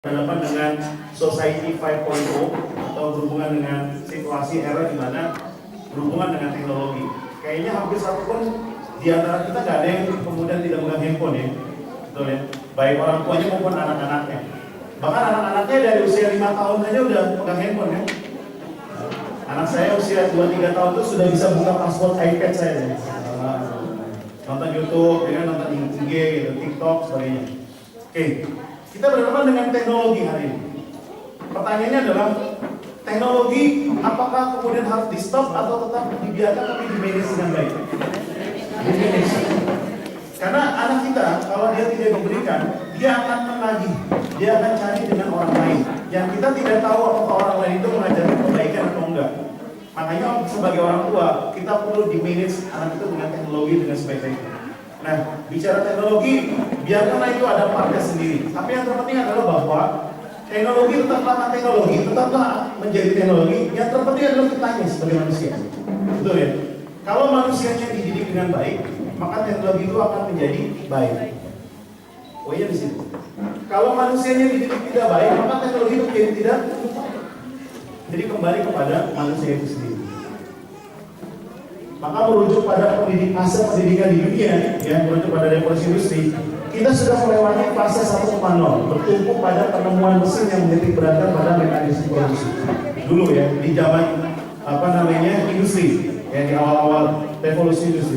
berhadapan dengan Society 5.0 atau berhubungan dengan situasi era di mana berhubungan dengan teknologi. Kayaknya hampir satu pun di antara kita nggak ada yang kemudian tidak megang handphone ya, betul ya. Baik orang tuanya maupun anak-anaknya. Bahkan anak-anaknya dari usia 5 tahun aja udah pegang handphone ya. Anak saya usia 2-3 tahun itu sudah bisa buka password iPad saya. Nonton YouTube, ya, nonton IG, gitu, TikTok, sebagainya. Oke. Kita berhadapan dengan teknologi hari ini. Pertanyaannya adalah, teknologi apakah kemudian harus di stop atau tetap dibiarkan tapi di manage dengan baik? Di manage. Karena anak kita kalau dia tidak diberikan, dia akan menagih, dia akan cari dengan orang lain. Yang kita tidak tahu apakah orang lain itu mengajarkan kebaikan atau enggak. Makanya sebagai orang tua, kita perlu di manage anak itu dengan teknologi dengan sebaik-baiknya. Nah, bicara teknologi, biarkanlah itu ada partnya sendiri. Tapi yang terpenting adalah bahwa teknologi tetaplah teknologi, tetaplah menjadi teknologi. Yang terpenting adalah kitanya sebagai manusia. Betul ya? Kalau manusianya dididik dengan baik, maka teknologi itu akan menjadi baik. Oh iya di situ. Kalau manusianya dididik tidak baik, maka teknologi itu menjadi tidak. Jadi kembali kepada manusia itu sendiri. Maka merujuk pada fase pendidikan di dunia, ya, merujuk pada revolusi industri, kita sudah melewati fase 1.0, bertumpu pada penemuan mesin yang menitik beratkan pada mekanisme produksi. Dulu ya, di zaman industri, ya, di awal-awal revolusi industri.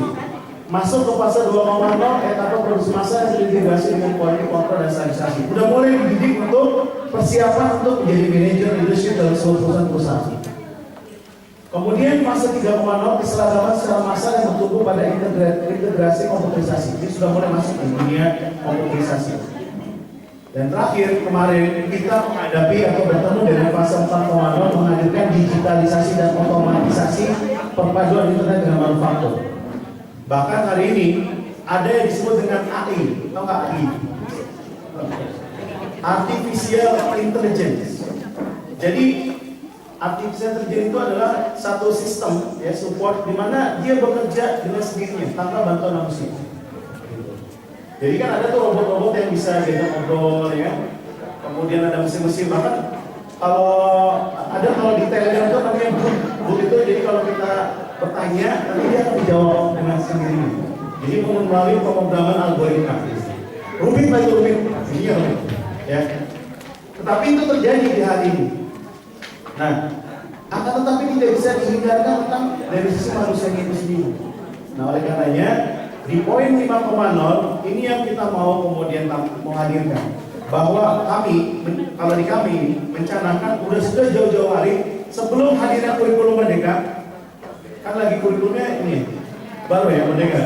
Masuk ke fase 2.0, etapa produksi massa yang terintegrasi dengan quality control dan standarisasi. Udah mulai dididik untuk persiapan untuk menjadi manajer industri dalam sebuah perusahaan. Kemudian fase 3.0 keseragaman secara massal yang bertumbuh pada integrasi komputerisasi. Ini sudah mulai masuk di dunia komputerisasi. Dan terakhir kemarin kita menghadapi atau bertemu dengan fase 4.0 menghadirkan digitalisasi dan otomatisasi perpaduan internet dengan manufaktur. Bahkan hari ini ada yang disebut dengan AI, atau nggak AI? Artificial Intelligence. Jadi artificial intelligence itu adalah satu sistem ya support di mana dia bekerja dengan sendirinya tanpa bantuan manusia. Jadi kan ada tuh robot-robot yang bisa diajak ngobrol ya. Kemudian ada mesin-mesin, bahkan kalau di Telegram itu namanya bot itu, jadi kalau kita bertanya nanti dia akan dijawab dengan sendirinya. Jadi melalui pemrograman algoritma. Rumit lah itu rumit. Iya rumit. Ya. Tetapi itu terjadi di hari ini. Nah, akan tetapi tidak bisa dihindarkan tentang dari sisi manusia itu sendiri. Nah, oleh karenanya di poin 5.0 ini yang kita mau kemudian menghadirkan bahwa kalau di kami mencanangkan sudah jauh-jauh hari sebelum hadirnya kurikulum Merdeka, kan lagi kurikulumnya ini baru ya Merdeka.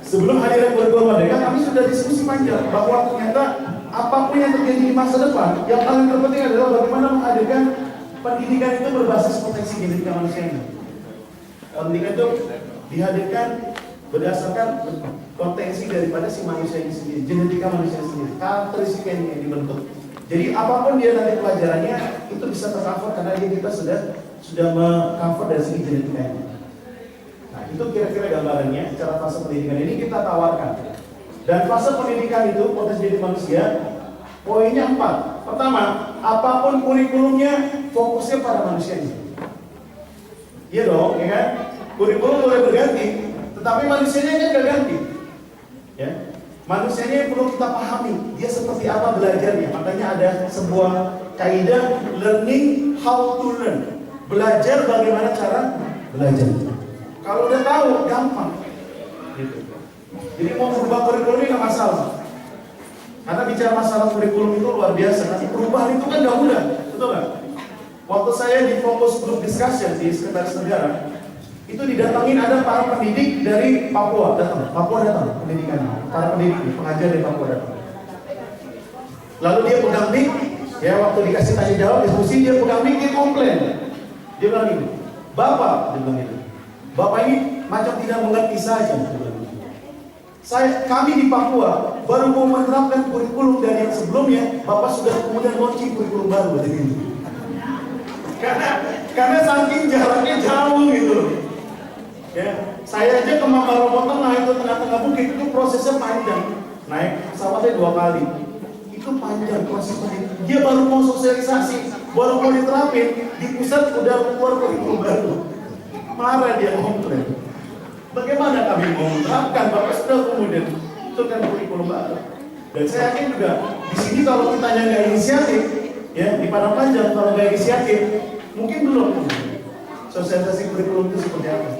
Sebelum hadirnya kurikulum Merdeka kami sudah diskusi panjang bahwa ternyata apapun yang terjadi di masa depan, yang paling terpenting adalah bagaimana menghadirkan pendidikan itu berbasis potensi genetika manusianya. Pendidikan itu dihadirkan berdasarkan potensi daripada si manusia ini sendiri, genetika manusia sendiri, karakteristik yang dibentuk. Jadi apapun dia nanti pelajarannya itu bisa tercover karena kita sudah mengcover dari segi genetikanya. Nah itu kira-kira gambarannya cara fase pendidikan ini kita tawarkan. Dan fase pendidikan itu potensi jadi manusia poinnya 4. Pertama, apapun kurikulumnya fokusnya pada manusianya. Iya dong, ya kan? Kurikulum boleh berganti, tetapi manusianya kan gak ganti. Ya, manusianya yang perlu kita pahami, dia seperti apa belajarnya. Makanya ada sebuah kaidah learning how to learn. Belajar bagaimana cara belajar. Kalau udah tahu, gampang. Gitu. Jadi mau berubah kurikulum ini gak masalah. Karena bicara masalah kurikulum itu luar biasa. Nanti perubahan itu kan gak mudah, betul gak? Waktu saya di fokus group discussion di Sekretaris Negara, itu didatangin ada para pendidik dari Papua datang pendidikan, para pendidik, pengajar dari Papua datang. Lalu dia pegang mic, ya waktu dikasih tanya jawab diskusi dia pegang mic, dia komplain. Dia bilang ini, Bapak, dia bilang ini, Bapak ini macam tidak mengerti saja. Kami di Papua baru mau menerapkan kurikulum dari yang sebelumnya, Bapak sudah kemudian launching kurikulum baru begini. Karena saking jaraknya jauh gitu. Ya, saya aja ke Mamarobo Tengah itu tengah-tengah bukit itu prosesnya panjang. Naik pesawatnya 2 kali. itu panjang proses pendidikan. Dia baru mau sosialisasi, baru mau diterapin, di pusat udah keluar kurikulum baru. Marah dia, komplain. Bagaimana kami mau menerapkan? Bapak sudah kemudian tentukan kurikulum baru. Dan saya yakin juga di sini kalau kita nggak inisiatif, ya di Padang Panjang kalau nggak inisiatif, mungkin belum sosialisasi kurikulum itu seperti apa.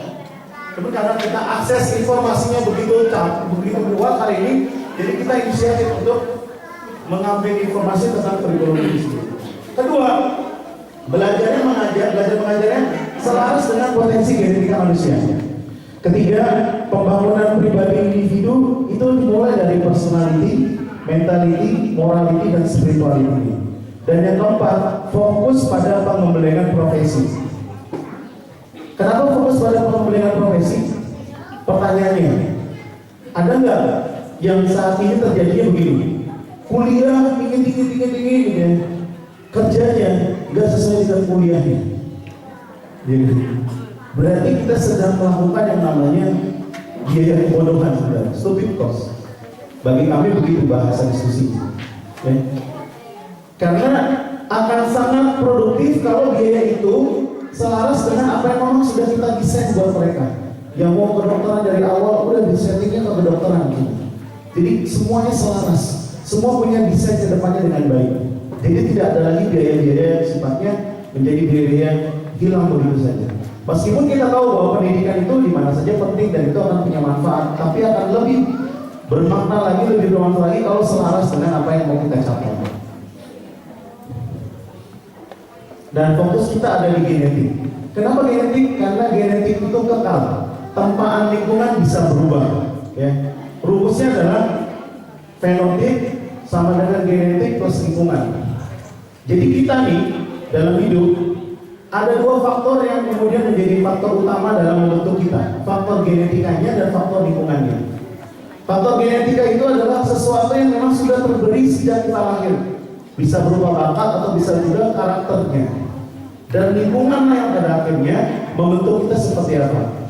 Tapi karena kita akses informasinya begitu luas hari ini, jadi kita inisiatif untuk mengambil informasi tentang kurikulum ini sendiri. Kedua, belajar mengajarnya selaras dengan potensi genetika manusia. Ketiga, pembangunan pribadi individu itu dimulai dari personality, mentality, morality, dan spirituality. Dan yang keempat, fokus pada pengembangan profesi. Kenapa fokus pada pengembangan profesi? Pertanyaannya, ada nggak yang saat ini terjadinya begini? Kuliah tinggi gitu ya. Kerjanya nggak sesuai dengan kuliahnya. Jadi, berarti kita sedang melakukan yang namanya biaya kebodohan, saudara. Stupid cost. Bagi kami begitu bahasa diskusi. Ya. Karena akan sangat produktif kalau biaya itu selaras dengan apa yang memang sudah kita desain buat mereka. Yang mau kedokteran dari awal udah disettingnya ke kedokteran. Jadi semuanya selaras. Semua punya desain ke depannya dengan baik. Jadi tidak ada lagi biaya-biaya yang sifatnya menjadi biaya yang hilang begitu saja. Meskipun kita tahu bahwa pendidikan itu di mana saja penting dan itu akan punya manfaat, tapi akan lebih bermakna lagi, lebih bermanfaat lagi kalau selaras dengan apa yang mau kita capai. Dan fokus kita ada di genetik. Kenapa genetik? Karena genetik itu kekal. Tempaan lingkungan bisa berubah. Ya. Rumusnya adalah fenotip sama dengan genetik plus lingkungan. Jadi kita nih dalam hidup ada dua faktor yang kemudian menjadi faktor utama dalam membentuk kita. Faktor genetikanya dan faktor lingkungannya. Faktor genetika itu adalah sesuatu yang memang sudah terberi sejak kita lahir. Bisa berupa bakat atau bisa juga karakternya. Dan lingkungan yang pada akhirnya membentuk kita seperti apa.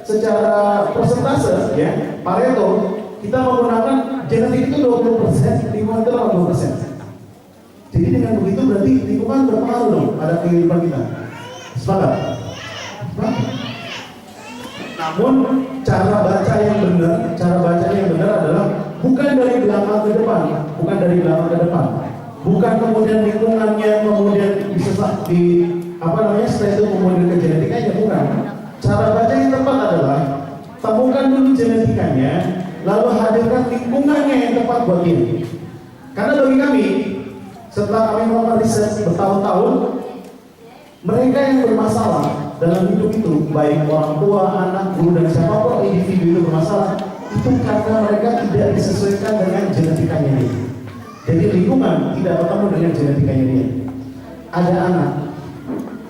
Secara persentase ya, Pareto kita menggunakan genetik itu 20%, lingkungan itu 80%. Jadi dengan begitu berarti lingkungan berpengaruh dong pada kehidupan kita. Sepakat? Namun cara baca yang benar adalah bukan dari belakang ke depan, bukan kemudian lingkungannya kemudian setelah itu kemudian ke genetikanya, bukan. Cara baca yang tepat adalah temukan dulu genetikanya, lalu hadirkan lingkungannya yang tepat buat dia. Karena bagi kami, setelah kami melakukan riset bertahun-tahun, mereka yang bermasalah dalam hidup itu, baik orang tua, anak, guru, dan siapapun individu itu bermasalah, itu karena mereka tidak disesuaikan dengan genetikanya dia. Jadi lingkungan tidak ketemu dengan genetikanya dia. Ada anak,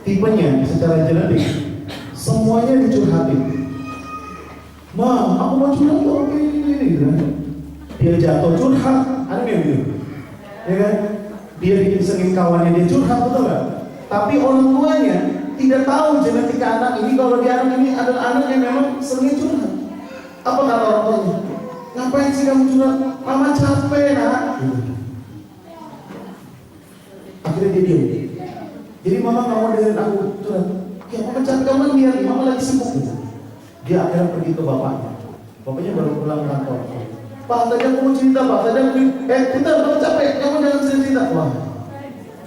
tipenya secara genetik, semuanya dicurhatin. Ma, aku mau curhat kok ini, gitu. Dia jatuh curhat, ada yang gitu, ya kan? Dia disengin kawannya, dia curhat, betul nggak? Tapi orang tuanya tidak tahu genetika anak ini, kalau dia anak ini adalah anak yang memang sering curhat. Apa kata orang tuanya? Ngapain sih kamu curhat? Mama capek, nak. Akhirnya dia diam. Jadi mama nggak mau dengerin aku curhat. Ya mama capek, kamu lihat, mama lagi sibuk gitu. Dia akhirnya pergi ke bapaknya. Bapaknya baru pulang kantor. Pak, tadi aku mau cerita, Pak. Tadi aku, bentar, kamu capek, kamu jangan cerita. Wah,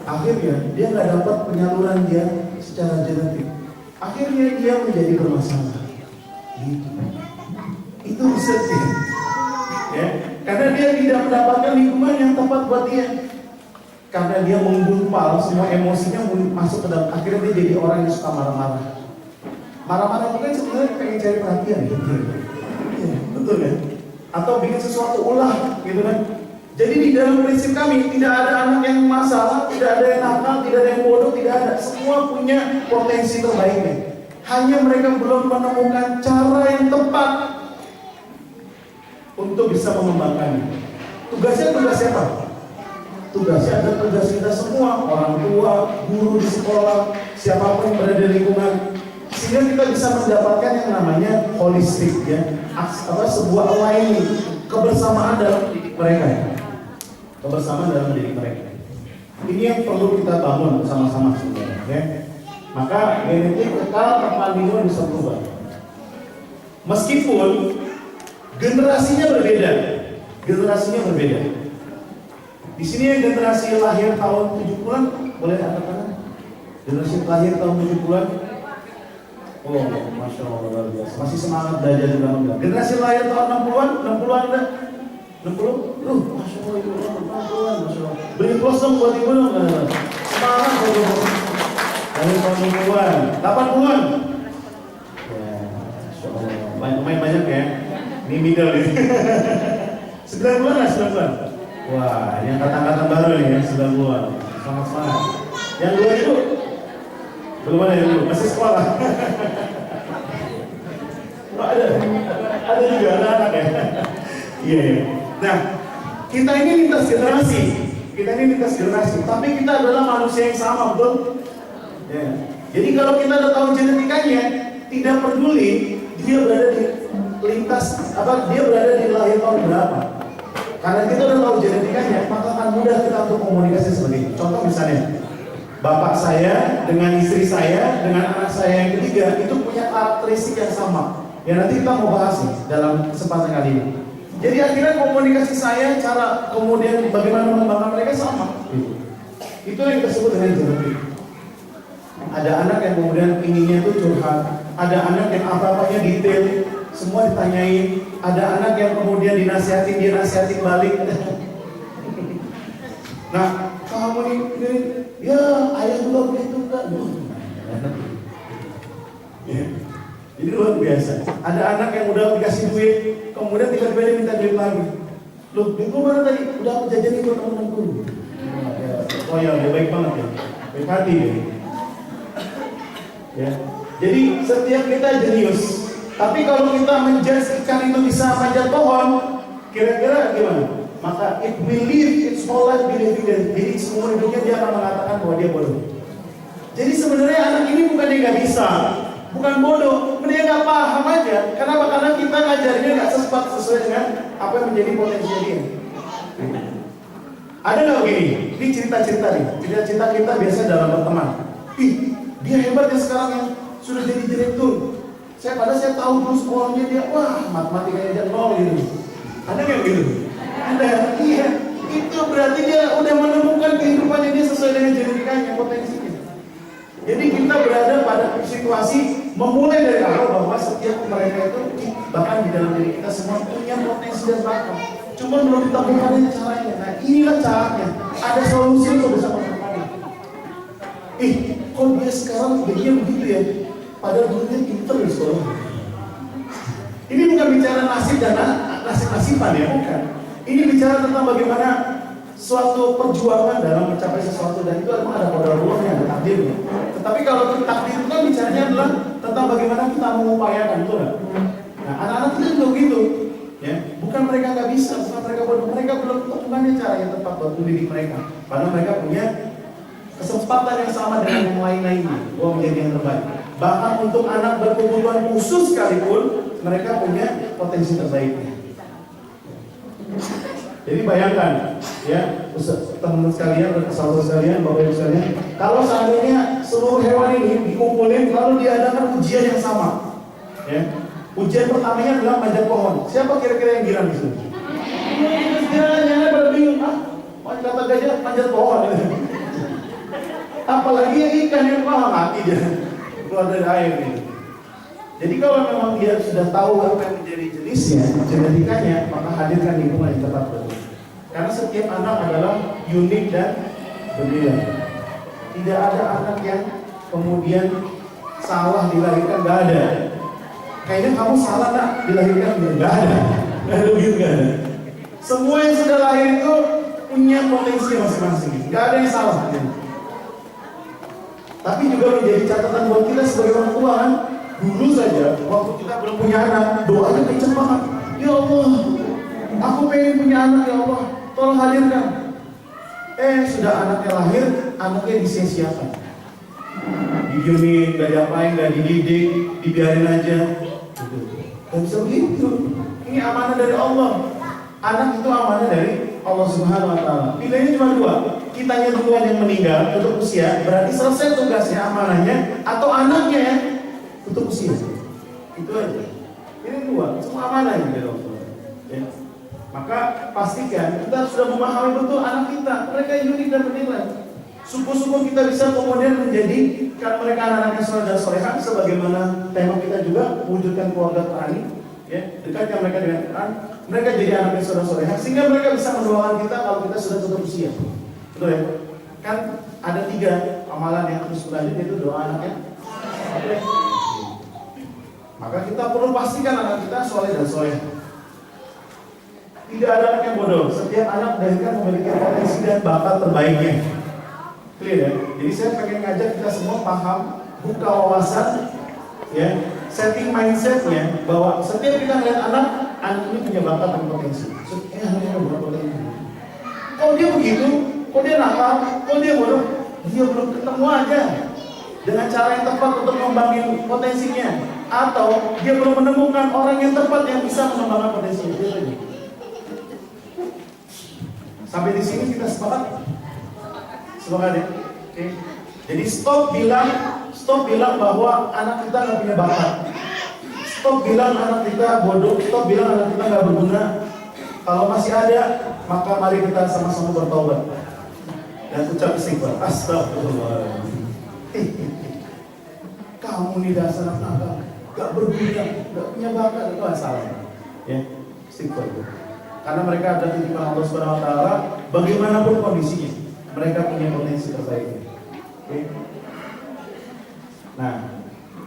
akhirnya dia nggak dapat penyaluran dia secara genetik. Akhirnya dia menjadi bermasalah. Gitu. Itu risetnya. Ya, karena dia tidak mendapatkan lingkungan yang tepat buat dia. Karena dia menggumpal semua emosinya masuk ke dalam. Akhirnya dia jadi orang yang suka marah-marah. Marah-marah itu kan sebenarnya pengen cari perhatian, gitu. Ya, betul kan? Atau bikin sesuatu ulah, gitu kan? Jadi di dalam prinsip kami tidak ada anak yang masalah, tidak ada yang nakal, tidak ada yang bodoh, tidak ada. Semua punya potensi terbaiknya. Hanya mereka belum menemukan cara yang tepat untuk bisa mengembangkannya. Tugasnya tugas siapa? Tugasnya adalah tugas kita semua, orang tua, guru di sekolah, siapapun yang berada di lingkungan. Sehingga kita bisa mendapatkan yang namanya holistik, ya, sebuah aligning, kebersamaan dalam mendidik mereka. Kebersamaan dalam mendidik mereka. Ini yang perlu kita bangun bersama-sama sebenarnya. Ya. Maka genetik kekal tanpa lingkungan bisa berubah. Meskipun generasinya berbeda. Di sini yang generasi lahir tahun 70-an, boleh angkat tangan? Generasi lahir tahun 70-an. Oh, Masya Allah, luar biasa. Masih semangat belajar juga enggak? Generasi lahir tahun 60-an ada? 60? Masya Allah, ibu 60-an, Masya Allah. Beri plus dong buat ibu dong. Semangat ibu. Dari tahun 60-an, 80-an. Ya, Masya Allah. Banyak ya. Ini middle ini. 90-an lah, 90-an. Wah, ini angkatan baru nih ya, 90-an. Semangat. Yang dua itu belum ada yang dulu, masih sekolah. Oh, ada juga anak-anak ya. Iya. Nah, kita ini lintas generasi. Tapi kita adalah manusia yang sama, betul? Ya. Jadi kalau kita udah tahu genetikanya, tidak peduli dia berada di dia berada di lahir tahun berapa. Karena kita udah tahu genetikanya, maka akan mudah kita untuk komunikasi seperti itu. Contoh misalnya, bapak saya dengan istri saya dengan anak saya yang ketiga itu punya karakteristik yang sama. Ya nanti kita mau bahas nih dalam kesempatan kali ini. Jadi akhirnya komunikasi saya, cara kemudian bagaimana mengembangkan mereka sama. Itu yang disebut dengan genetik. Ada anak yang kemudian inginnya itu curhat, ada anak yang apa-apanya detail, semua ditanyain, ada anak yang kemudian dinasihatin, dia nasihatin balik. Nah, kamu ini, ya ayah juga begitu kan? Ya. Jadi luar biasa. Ada anak yang udah dikasih duit, kemudian tiba-tiba dia minta duit lagi. Loh, duitku mana tadi? Udah aku jajanin buat teman-temanku. Oh ya, dia baik banget ya, baik hati ya. Ya. Jadi setiap kita jenius. Tapi kalau kita menjudge ikan itu bisa manjat pohon, kira-kira gimana? Maka it will live its whole life believing that. Jadi semua hidupnya dia akan mengatakan bahwa dia bodoh. Jadi sebenarnya anak ini bukan dia nggak bisa, bukan bodoh, dia nggak paham aja. Kenapa? Karena kita ngajarnya nggak sesuai dengan apa yang menjadi potensi dia. Ada nggak begini? Ini cerita-cerita nih, cerita-cerita kita biasa dalam berteman. Ih, dia hebat ya sekarang yang sudah jadi direktur. Padahal saya tahu dulu sekolahnya dia, wah matematikanya aja nol gitu. Ada nggak gitu? Ada. Iya. Itu berarti dia udah menemukan kehidupannya dia sesuai dengan genetikanya, potensinya. Jadi kita berada pada situasi memulai dari awal bahwa setiap mereka itu bahkan di dalam diri kita semua punya potensi dan bakat. Cuma belum ditemukan caranya. Nah inilah caranya. Ada solusi untuk bersama-sama. Kok dia sekarang begini begitu ya? Padahal dulu dia pinter di sekolah. Ini bukan bicara nasib dan nasib-nasiban ya, bukan. Ini bicara tentang bagaimana suatu perjuangan dalam mencapai sesuatu, dan itu memang ada kodarullah, ada takdirnya. Tetapi kalau takdir itu kan bicaranya adalah tentang bagaimana kita mengupayakan, betul nggak? Nah, anak-anak itu juga begitu, ya. Bukan mereka nggak bisa, bukan mereka bodoh, mereka belum temukan cara yang tepat buat mendidik mereka. Karena mereka punya kesempatan yang sama dengan yang lain-lainnya, bahwa menjadi yang terbaik. Bahkan untuk anak berkebutuhan khusus sekalipun, mereka punya potensi terbaiknya. Jadi bayangkan, ya, teman-teman sekalian, saudara sekalian, bapak ibu sekalian, kalau seandainya seluruh hewan ini dikumpulin lalu diadakan ujian yang sama, ya, ujian pertamanya adalah manjat pohon. Siapa kira-kira yang girang di sini? Jangan pada bingung, kata gajah manjat pohon. Apalagi yang ikan yang mati dia keluar dari air ini. Jadi kalau memang dia sudah tahu apa yang menjadi jenisnya, genetikanya, maka hadirkan lingkungan yang tepat betul. Karena setiap anak adalah unik dan berbeda. Tidak ada anak yang kemudian salah dilahirkan, nggak ada. Kayaknya kamu salah nak dilahirkan, nggak ada. Nggak ada begitu, nggak ada. Semua yang sudah lahir itu punya potensi masing-masing. Nggak ada yang salah. Tapi juga menjadi catatan buat kita sebagai orang tua kan. Dulu saja, waktu kita belum punya anak, doanya kenceng banget. Ya Allah, aku pengen punya anak, ya Allah, tolong hadirkan. Sudah anaknya lahir, anaknya disia-siakan. Didiemin, gak diapain, gak dididik, dibiarin aja. Gak bisa begitu. Ini amanah dari Allah. Anak itu amanah dari Allah Subhanahu wa taala. Pilihannya cuma dua. Kitanya duluan yang meninggal tutup usia, berarti selesai tugasnya, amanahnya, atau anaknya yang tutup usia. Itu aja. Ini dua, semua amanah yang dari Allah. Ya. Maka pastikan kita sudah memahami betul anak kita, mereka unik dan bernilai. Syukur-syukur kita bisa kemudian menjadikan mereka anak-anak yang soleh dan solehah, sebagaimana tema kita juga wujudkan keluarga Qurani. Ya, dekatkan mereka dengan Quran, mereka jadi anak yang soleh dan solehah, sehingga mereka bisa mendoakan kita kalau kita sudah tutup usia. Betul ya? Kan ada 3 amalan yang terus berlanjut, yaitu doa anaknya. Maka kita perlu pastikan anak kita soleh dan soleh. Tidak ada anak yang bodoh. Setiap anak dilahirkan memiliki potensi dan bakat terbaiknya. Clear ya? Jadi saya pengen ngajak kita semua paham, buka wawasan, ya, setting mindsetnya bahwa setiap kita melihat anak ini punya bakat dan potensi. Anaknya berpotensi. Kok dia begitu? Kok dia nakal? Kok dia bodoh? Dia belum ketemu aja dengan cara yang tepat untuk mengembangkan potensinya, atau dia belum menemukan orang yang tepat yang bisa mengembangkan potensinya. Sampai di sini kita sepakat? Sepakat ya? Oke. Jadi stop bilang bahwa anak kita nggak punya bakat. Stop bilang anak kita bodoh. Stop bilang anak kita nggak berguna. Kalau masih ada, maka mari kita sama-sama bertobat dan ucap istighfar. Astagfirullah. Kamu nih dasar anak nakal, nggak berguna, nggak punya bakat, itu salah. Ya, istighfar. Karena mereka ada titipan Allah Subhanahu wa taala, bagaimanapun kondisinya, mereka punya potensi terbaik. Oke. Nah,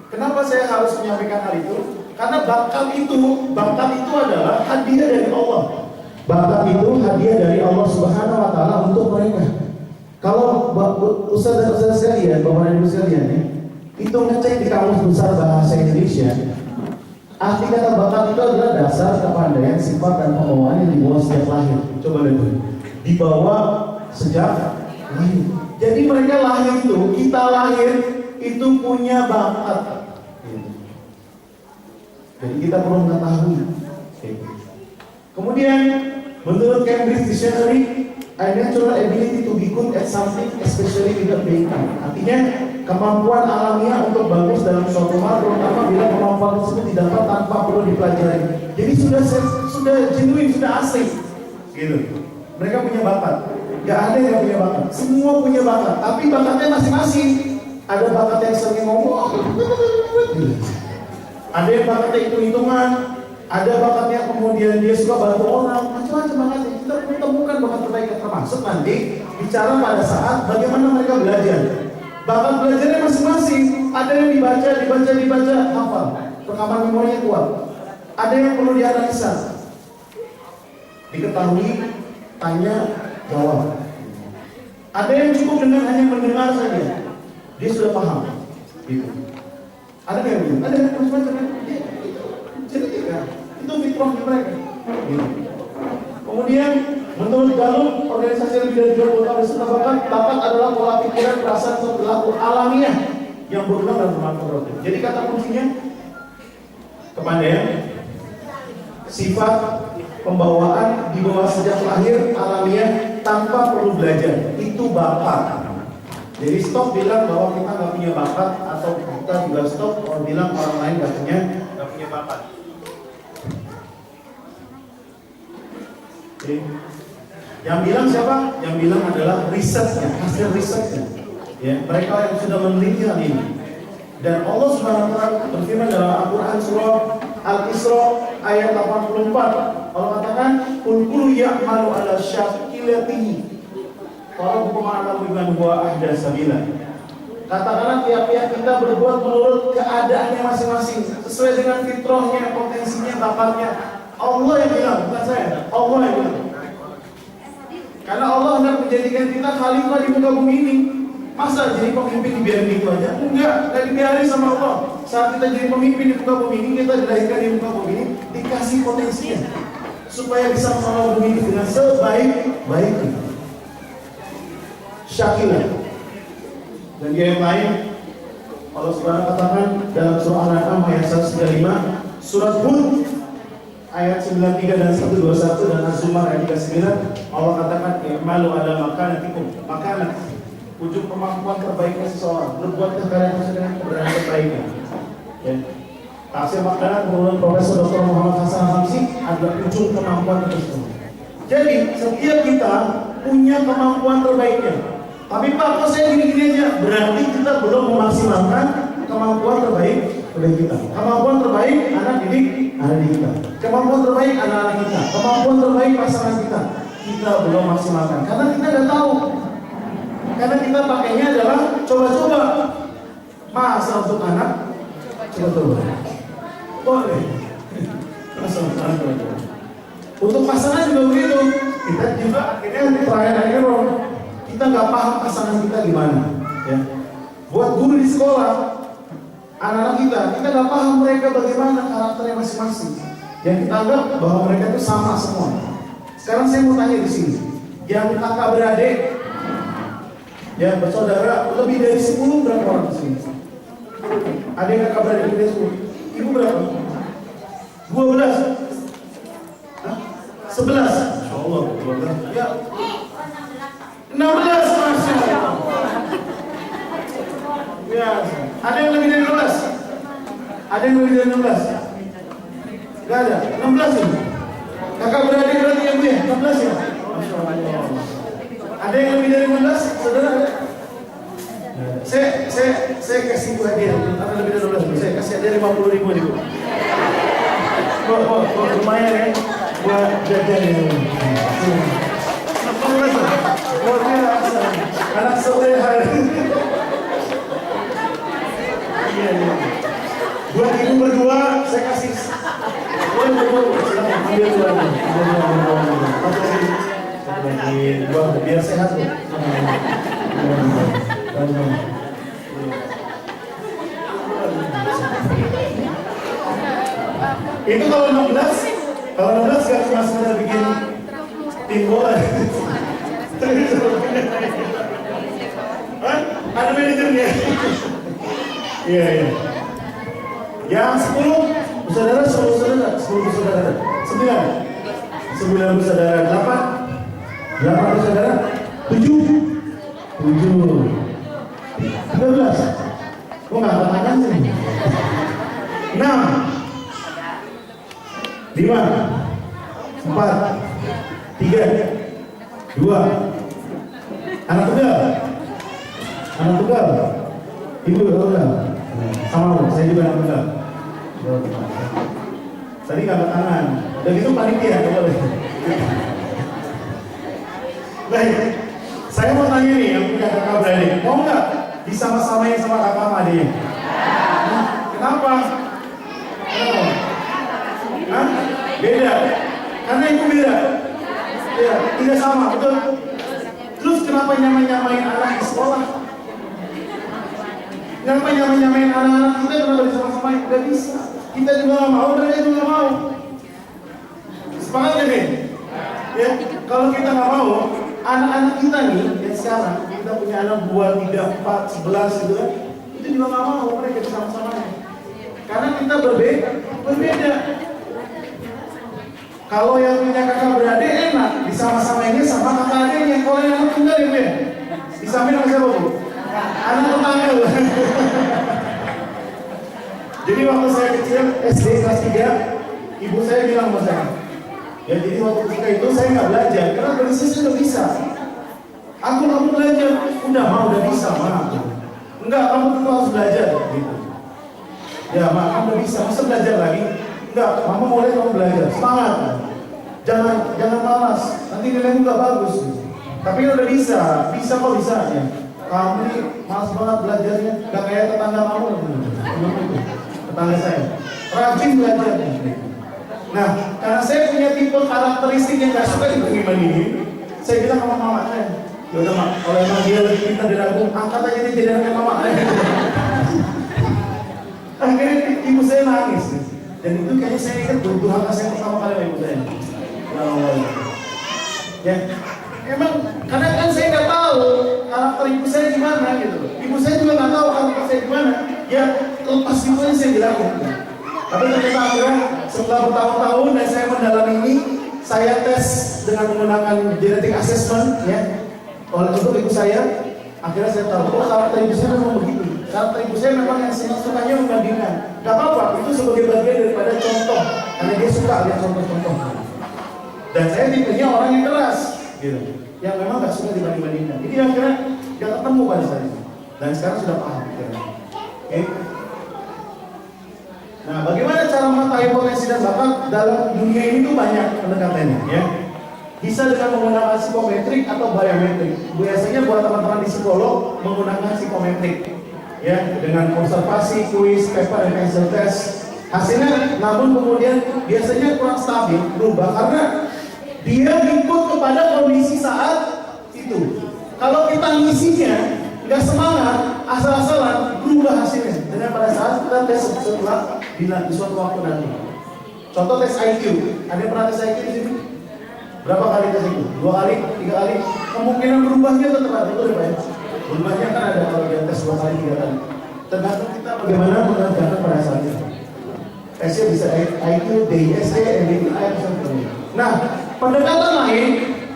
kenapa saya harus menyampaikan hal itu? Karena bakat itu adalah hadiah dari Allah. Bakat itu hadiah dari Allah Subhanahu wa taala untuk mereka. Kalau ustaz dan ustaz sekalian, Bapak dan Ibu sekalian, itu ngecek di Kamus Besar Bahasa Indonesia, arti kata bakat itu adalah dasar kepandaian, sifat dan pembawaan yang dibawa sejak lahir. Coba lihat, dibawa sejak lahir. Jadi mereka lahir itu, kita lahir itu punya bakat. Jadi kita perlu mengetahui. Kemudian menurut Cambridge Dictionary, a natural ability to be good at something, especially without being taught. Artinya kemampuan alamiah untuk bagus dalam suatu hal, terutama bila kemampuan tersebut didapat tanpa perlu dipelajari. Jadi sudah genuine, sudah asli, gitu. Mereka punya bakat. Gak ada yang punya bakat. Semua punya bakat, tapi bakatnya masing-masing. Ada bakat yang sering ngomong, ada yang bakatnya hitung-hitungan, ada bakatnya kemudian dia suka bantu orang, macam-macam bakatnya. Kita perlu temukan bakat terbaik, termasuk nanti bicara pada saat bagaimana mereka belajar. Bakat belajarnya masing-masing. Ada yang dibaca, hafal, rekaman memorinya kuat. Ada yang perlu dianalisa, diketahui, tanya, jawab. Ada yang cukup dengan hanya mendengar saja, dia sudah paham. Gitu. Ada yang begitu, ada yang macam-macam. Genetika, itu fitrahnya mereka. Gitu. Kemudian menurut Gallup, organisasi lebih dari 20 tahun disebutkan bakat adalah pola pikiran, perasaan, atau perilaku alamiah yang berulang dan bermanfaat. Jadi kata kuncinya kepandaian, sifat, pembawaan dibawa sejak lahir, alamiah, tanpa perlu belajar. Itu bakat. Jadi stop bilang bahwa kita nggak punya bakat, atau kita juga stop kalau bilang orang lain nggak punya bakat. Oke. Yang bilang siapa? Yang bilang adalah risetnya, hasil risetnya. Ya, mereka yang sudah meneliti hal ini. Dan Allah Subhanahu wa taala berfirman dalam Al-Qur'an surah Al-Isra ayat 84. Allah katakan, "Qul kullu ya'malu 'ala syakilatihi." Kalau hukum amal biman huwa ahda sabila. Katakanlah tiap-tiap kita berbuat menurut keadaannya masing-masing, sesuai dengan fitrahnya, potensinya, bakatnya. Allah yang bilang, bukan saya. Allah yang bilang. Karena Allah hendak menjadikan kita khalifah di muka bumi ini. Masa jadi pemimpin dibiarin gitu aja? Enggak dibiarin sama Allah. Saat kita jadi pemimpin di muka bumi ini, kita dilahirkan di muka bumi ini, dikasih potensinya supaya bisa mengelola bumi ini dengan sebaik-baiknya. Syakilah. Dan di ayat lain Allah Subhanahu katakan dalam surah Al-An'am ayat 135, surat Hud ayat 93 dan 121 dan Az-Zumar ayat 39, Allah katakan malu ada makanan ujung kemampuan terbaiknya seseorang, berbuatkah kalian dengan kebenaran terbaiknya. Ya. Tafsir makanan menurut Profesor Dr. Muhammad Hasan Hamsi adalah ujung kemampuan tersebut. Jadi setiap kita punya kemampuan terbaiknya. Tapi Pak, kok saya gini-gini aja? Berarti kita belum memaksimalkan kemampuan terbaik kita. Kemampuan terbaik anak didik kita. Kemampuan terbaik anak-anak kita. Kemampuan terbaik pasangan kita. Kita belum maksimalkan karena kita nggak tahu. Karena kita pakainya adalah coba-coba. Masa untuk anak coba-coba. Boleh. Masa untuk anak coba-coba. Untuk pasangan juga begitu. Kita juga akhirnya trial and error. Kita nggak paham pasangan kita gimana. Ya. Buat guru di sekolah, anak-anak kita nggak paham mereka bagaimana karakternya masing-masing. Yang kita anggap bahwa mereka itu sama semua. Sekarang saya mau tanya di sini, yang kakak beradik, ya bersaudara lebih dari 10 berapa orang di sini? Ada yang kakak beradik lebih dari 10? Ibu berapa? 12? Hah? 11? Insya Allah, 12. Ya. 16, Masya Allah. Ya, ada yang lebih dari 16? Ada yang lebih dari 16? Gak ada, 16 ini. Kakak beradik berarti yang ya? 16 ya? Masya Allah. Ada yang lebih dari 16? Saudara ada? Saya kasih ibu hadiah. Ada lebih dari 12? Saya kasih hadiah 50.000 nih, Bu. Lumayan ya. Buat jajan ya. 16 lah. Luar biasa. Anak soleha. Iya. Buat ibu berdua, saya kasih. Ambil lagi. Biar sehat loh. Itu kalau 16 gak cuma sekedar bikin tim bola. Ada manajernya. Iya. Yang 10 bersaudara, 10 bersaudara. 9 bersaudara, 8 bersaudara, 7 13. Kok nggak angkat tangan sih? 6 5 4 3 2. Anak tunggal. Ibu tunggal. Sama, saya juga anak tunggal. Tadi nggak angkat tangan. Dan itu panitia, boleh. Baik, saya mau tanya nih yang punya kakak beradik, mau nggak disama-samain sama kakak adiknya? Kenapa? Hah? Beda. Karena itu beda. Ya, tidak sama, betul. Terus kenapa nyamain anak di sekolah? Kenapa nyamain anak-anak kita kenapa disama-samain? Gak bisa. Kita juga nggak mau, mereka juga nggak mau. Sepakat ya nih? Ya, kalau kita nggak mau, anak-anak kita nih yang sekarang kita punya anak 2, 3, 4, 11 gitu kan, itu juga nggak mau mereka disama-samain. Karena kita berbeda. Kalau yang punya kakak beradik enak, disama-samainnya sama kakak adiknya. Kalau yang anak tunggal ya, disamain sama siapa, Bu? Anak tetangga. Jadi waktu saya kecil, SD kelas 3, ibu saya bilang sama saya, ya jadi waktu ketika itu saya nggak belajar, karena berisik sudah bisa. Aku kamu belajar, udah bisa, Ma. Enggak, kamu tentu harus belajar, gitu. Ya, Ma, kamu udah bisa, masa belajar lagi? Enggak, Mama boleh kamu belajar, semangat. Jangan malas, nanti nilaimu nggak bagus. Tapi udah bisa kok bisa ya. Kamu ini malas banget belajarnya, nggak kayak tetangga kamu. Tetangga saya, rajin belajar. Nah, karena saya punya tipe karakteristik yang gak suka diterima ini, saya bilang sama mama saya, yaudah mak, kalau emang dia lebih pintar dari aku, angkat aja dia jadi anaknya mama. Akhirnya ibu saya nangis, dan itu kayaknya saya ingat durhaka saya pertama kali sama ibu saya. Ya, emang kadang kan saya nggak tahu karakter ibu saya gimana gitu. Ibu saya juga nggak tahu karakter saya gimana. Ya lepas itu aja saya bilang. Tapi ternyata akhirnya setelah bertahun-tahun dan saya mendalami ini, saya tes dengan menggunakan genetic assessment ya. Untuk ibu saya, akhirnya saya tahu, oh karakter ibu saya memang begitu. Karakter ibu saya memang yang sukanya membandingkan. Gak apa-apa, itu sebagai bagian daripada contoh, karena dia suka lihat contoh-contoh. Dan saya tipenya orang yang keras, gitu, yang memang gak suka dibanding-bandingkan. Jadi akhirnya gak ketemu pada saya. Dan sekarang sudah paham. Oke. Nah, bagaimana cara mengetahui potensi dan bakat dalam dunia ini tuh banyak pendekatannya, ya. Bisa dengan menggunakan psikometrik atau biometrik. Biasanya buat teman-teman di psikolog menggunakan psikometrik, ya, dengan observasi, kuis, paper, dan pencil test. Hasilnya, namun kemudian biasanya kurang stabil, berubah karena dia ikut kepada kondisi saat itu. Kalau kita ngisinya nggak semangat, asal-asalan, berubah hasilnya dengan pada saat kita tes setelah di suatu waktu nanti. Contoh tes IQ, ada yang pernah tes IQ di sini? Berapa kali tes IQ? 2 kali, 3 kali? Kemungkinan berubahnya tetap ada, betul ya Pak? Berubahnya kan ada kalau dia tes 2 kali, 3 kali. Tergantung kita bagaimana mengerjakan pada saat itu. Tesnya bisa IQ, DISC, MBTI, misalnya. Nah, pendekatan lain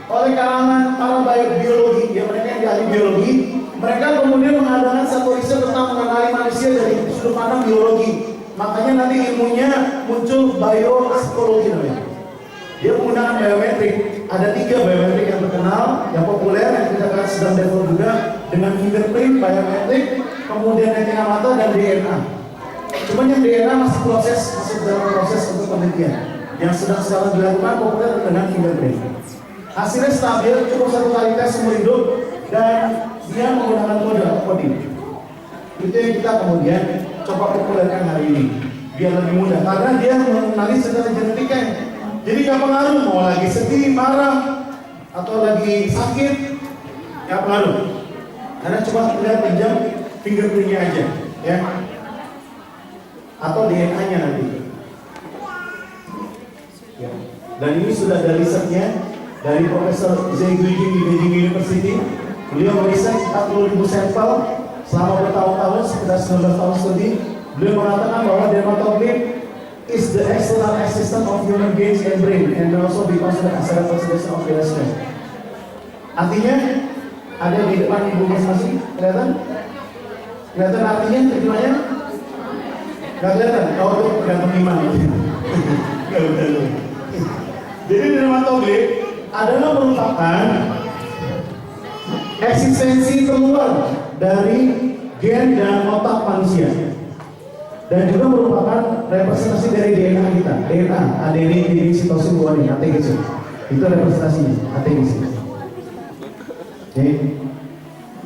oleh kalangan para biologi, ya mereka yang ahli biologi, mereka kemudian mengadakan satu riset tentang mengenali manusia dari sudut pandang biologi. Makanya nanti ilmunya muncul biopsikologi namanya. Dia menggunakan biometrik. Ada 3 biometrik yang terkenal, yang populer, yang kita akan sedang develop juga dengan fingerprint, biometrik, kemudian retina mata dan DNA. Cuma yang DNA masih dalam proses untuk penelitian. Yang sedang sekarang dilakukan populer dengan fingerprint. Hasilnya stabil, cukup 1 kali tes seumur hidup dan dia menggunakan kode atau coding. Itu yang kita kemudian coba populerkan hari ini biar lebih mudah karena dia mengenali secara genetika. Jadi gak pengaruh mau lagi sedih, marah atau lagi sakit, gak pengaruh karena cuma lihat pinjam fingerprintnya aja, ya, atau DNA-nya nanti. Ya. Dan ini sudah ada risetnya dari Profesor Zhe Guijing di Beijing University. Beliau meriset 40.000 sampel selama bertahun-tahun, sekitar 19 tahun studi. Beliau mengatakan bahwa dermatoglyph is the external assistant of human beings and brain and also be considered as a representation of real. Artinya ada di depan ibu masing-masing, kelihatan? Kelihatan artinya, terjemahnya? Gak kelihatan? Oh, itu tergantung iman. Gak kelihatan. Jadi dermatoglyph adalah merupakan eksistensi keluar dari gen dan otak manusia dan juga merupakan representasi dari DNA kita, DNA, adenin, timin, sitosin, guanin, ATGC. Itu representasinya, ATGC.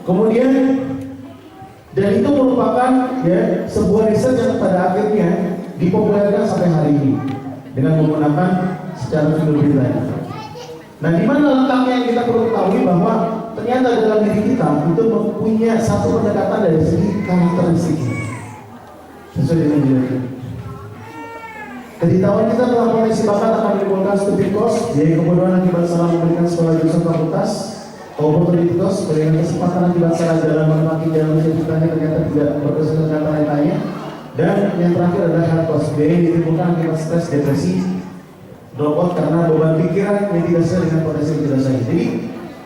Kemudian dan itu merupakan ya sebuah riset yang pada akhirnya dipopulerkan sampai hari ini dengan menggunakan secara fingerprint tadi. Nah, di mana letaknya yang kita perlu ketahui bahwa ternyata dalam diri kita itu mempunyai satu pendekatan dari segi karakteristik sesuai dengan diri. Ketidaktahuan kita dalam potensi bakat akan menimbulkan stupid cost, yaitu kebodohan akibat salah memberikan sekolah jurusan fakultas, opportunity cost, berikan kesempatan akibat salah jalan menempati jalan cita-citanya ternyata tidak berkesan dengan lain-lainnya, dan yang terakhir adalah hard cost, biaya ditimbulkan akibat stres, depresi, drop out karena beban pikiran yang tidak sesuai dengan potensi yang kita sayi. Jadi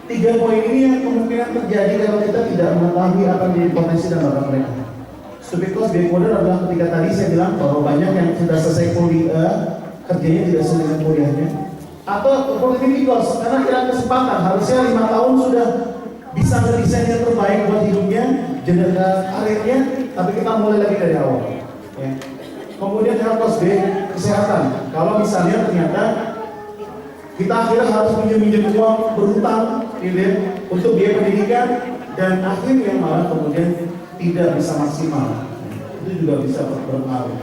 3 poin ini yang kemungkinan terjadi kalau kita tidak mengetahui apa menjadi potensi dan bakat mereka. Stupid cost behavior adalah ketika tadi saya bilang bahwa banyak yang sudah selesai kuliah kerjanya tidak sesuai dengan kuliahnya, atau opportunity cost karena tidak kesempatan, harusnya 5 tahun sudah bisa mendesain yang terbaik buat hidupnya, jenjang karirnya, tapi kita mulai lagi dari awal. Ya. Kemudian hard cost B, kesehatan. Kalau misalnya ternyata kita akhirnya harus minjem uang berhutang untuk biaya pendidikan dan akhirnya malah kemudian tidak bisa maksimal, itu juga bisa berpengaruh.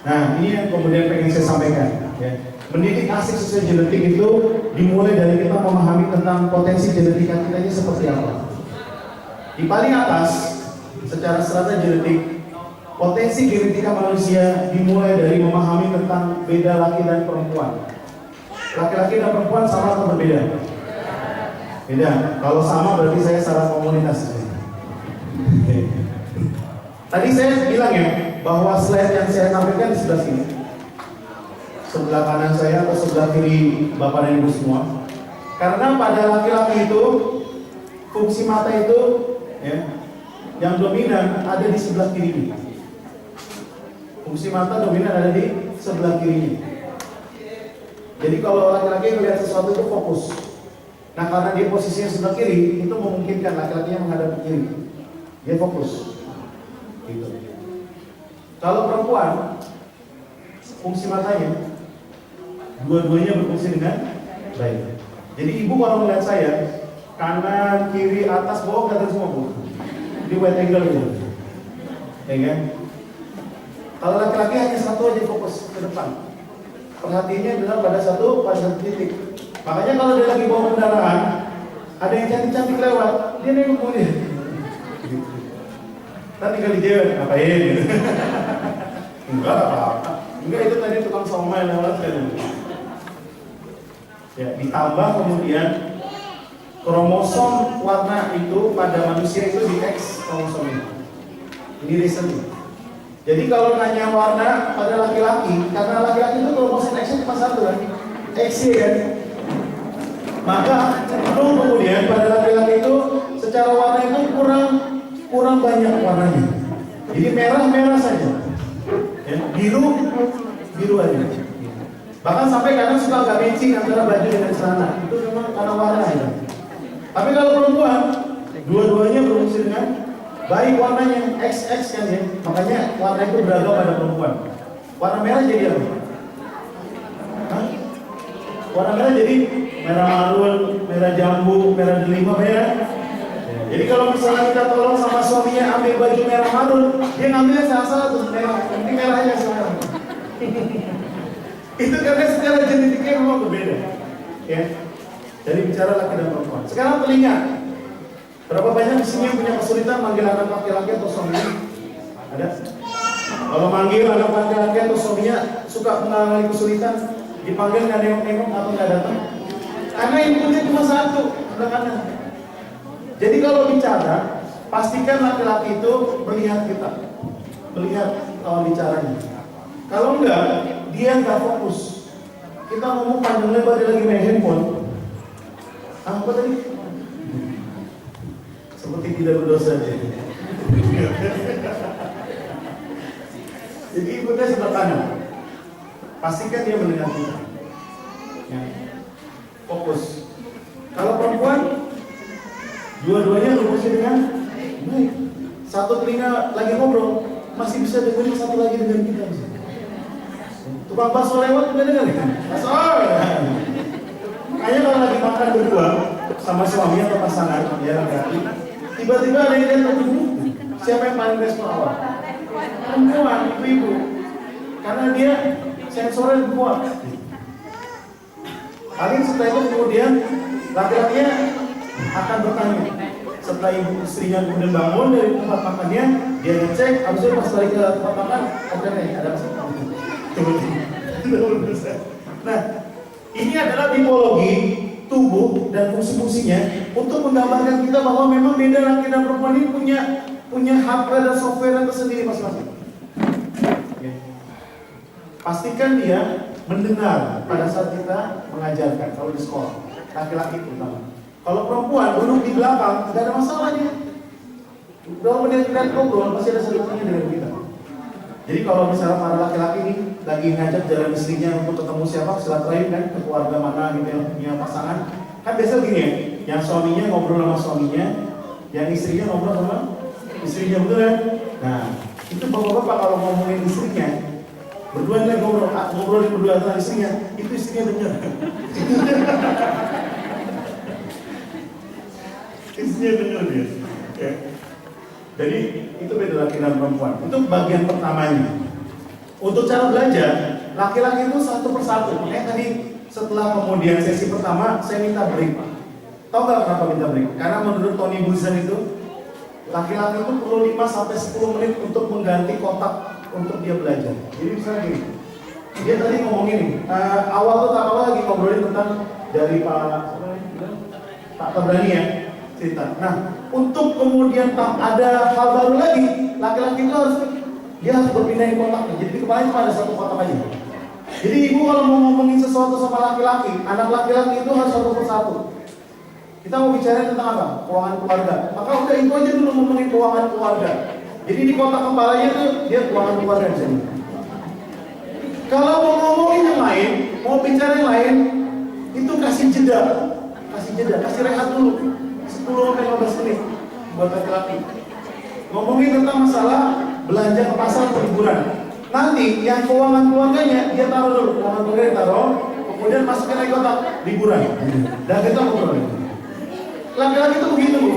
Nah, ini yang kemudian pengen saya sampaikan. Ya. Mendidik asik sesuai genetik itu dimulai dari kita memahami tentang potensi genetika kita ini seperti apa. Di paling atas, secara strata genetik, potensi genetika manusia dimulai dari memahami tentang beda laki dan perempuan. Laki-laki dan perempuan sama atau berbeda? Beda. Kalau sama berarti saya salah komunitas. Tadi saya bilang ya, bahwa slide yang saya tampilkan di sebelah sini, sebelah kanan saya atau sebelah kiri Bapak dan Ibu semua. Karena pada laki-laki itu, fungsi mata itu ya, yang dominan ada di sebelah kiri. Fungsi mata dominan ada di sebelah kiri. Jadi kalau laki-laki melihat sesuatu itu fokus. Nah karena dia posisinya sebelah kiri, itu memungkinkan laki-lakinya menghadap ke kiri. Dia fokus. Gitu. Kalau perempuan, fungsi matanya dua-duanya berfungsi dengan baik. Jadi ibu kalau melihat saya, kanan, kiri, atas, bawah kelihatan semua bu. Di wide angle gitu. Ya kan? Kalau laki-laki hanya satu aja fokus ke depan. Perhatiannya adalah pada satu titik. Makanya kalau dia lagi bawa kendaraan, ada yang cantik-cantik lewat, dia nengok kemudian. Tadi tinggal dijawab, ngapain gitu. Enggak apa-apa. Enggak, itu tadi tukang somai lewat kan. Ya, ditambah kemudian kromosom warna itu pada manusia itu di X kromosomnya. Ini recent. Jadi kalau nanya warna pada laki-laki, karena laki-laki itu kromosom X cuma satu kan, X kan. Maka cenderung kemudian pada laki-laki itu secara warna itu kurang banyak warnanya. Jadi merah saja. Ya, biru aja. Bahkan sampai kadang suka agak matching antara baju dengan celana. Itu memang karena warna ya. Tapi kalau perempuan, dua-duanya berfungsi dengan baik warnanya XX kan ya. Makanya warna itu beragam pada perempuan. Warna merah jadi apa? Hah? Warna merah jadi merah marun, merah jambu, merah delima, merah. Jadi kalau misalnya kita tolong sama suaminya ambil baju merah marun, dia ngambilnya salah terus merah. Ini merahnya sekarang. Itu karena secara genetiknya memang berbeda. Ya. Jadi bicara laki dan perempuan. Sekarang telinga. Berapa banyak di sini yang punya kesulitan manggil anak laki-laki atau suaminya? Ada? Kalau manggil anak laki-laki atau suaminya suka mengalami kesulitan, dipanggil nggak nengok-nengok atau nggak datang? Karena inputnya cuma satu, sebelah kanan. Jadi kalau bicara, pastikan laki-laki itu melihat kita, melihat lawan bicaranya. Kalau enggak, dia nggak fokus. Kita ngomong panjang lebar dia lagi main handphone. Apa tadi? Seperti tidak berdosa aja. Jadi inputnya sebelah kanan. Pastikan dia mendengar kita. Ya. Fokus. Kalau perempuan, dua-duanya berfungsi dengan baik. Satu telinga lagi ngobrol, masih bisa dengerin satu lagi dengan kita. Tukang bakso lewat juga dengar kan? Bakso. Kayaknya kalau lagi makan berdua sama suami atau pasangan, ya laki-laki, tiba-tiba ada yang lihat siapa yang paling respon awal? Perempuan, ibu-ibu. Karena dia sensornya kuat. Paling setelah itu kemudian laki-lakinya akan bertanya. Setelah istrinya kemudian bangun dari tempat makannya, dia ngecek, habis itu pas balik ke tempat makan, oke nih, ada apa? Nah, ini adalah tipologi tubuh dan fungsi-fungsinya untuk menggambarkan kita bahwa memang beda laki dan perempuan ini punya hardware dan software tersendiri masing-masing. Pastikan dia mendengar pada saat kita mengajarkan kalau di sekolah, laki-laki terutama. Kalau perempuan duduk di belakang, tidak ada masalah dia. Kalau mendengar ngobrol pasti ada sesuatunya dengan kita. Jadi kalau misalnya para laki-laki ini lagi ngajak jalan istrinya untuk ketemu siapa, silaturahim kan ke keluarga mana gitu yang punya pasangan, kan biasa gini ya, yang suaminya ngobrol sama suaminya, yang istrinya ngobrol sama istrinya, betul kan? Nah, itu bapak-bapak kalau ngomongin istrinya, berdua kan ngobrol berdua sama istrinya, itu istrinya dengar. Istrinya dengar dia. Ya. Jadi itu beda laki dan perempuan. Itu bagian pertamanya. Untuk cara belajar, laki-laki itu satu persatu. Makanya tadi setelah kemudian sesi pertama, saya minta break. Tahu nggak kenapa minta break? Karena menurut Tony Buzan itu, laki-laki itu perlu 5-10 menit untuk mengganti kotak untuk dia belajar. Jadi misalnya gini, dia tadi ngomong ini, awal lagi ngobrolin tentang dari Pak Tabrani ya, cerita. Nah, untuk kemudian ada hal baru lagi, laki-laki itu dia harus berpindahin kotaknya. Jadi kemarin cuma ada satu kotak aja. Jadi ibu kalau mau ngomongin sesuatu sama laki-laki, anak laki-laki itu harus satu persatu. Kita mau bicara tentang apa? Keuangan keluarga. Maka udah itu aja dulu ngomongin keuangan keluarga. Jadi di kotak kepalanya tuh dia keuangan keluarga di sini. Kalau mau ngomongin yang lain, mau bicara yang lain, itu kasih jeda, kasih rehat dulu 10-15 menit buat laki-laki. Ngomongin tentang masalah belanja ke pasar atau liburan. Nanti yang keuangan keluarganya dia taruh dulu, keuangan keluarga taruh, kemudian masukin lagi kotak liburan. Dan kita ngobrol. Laki-laki itu begitu, Bu.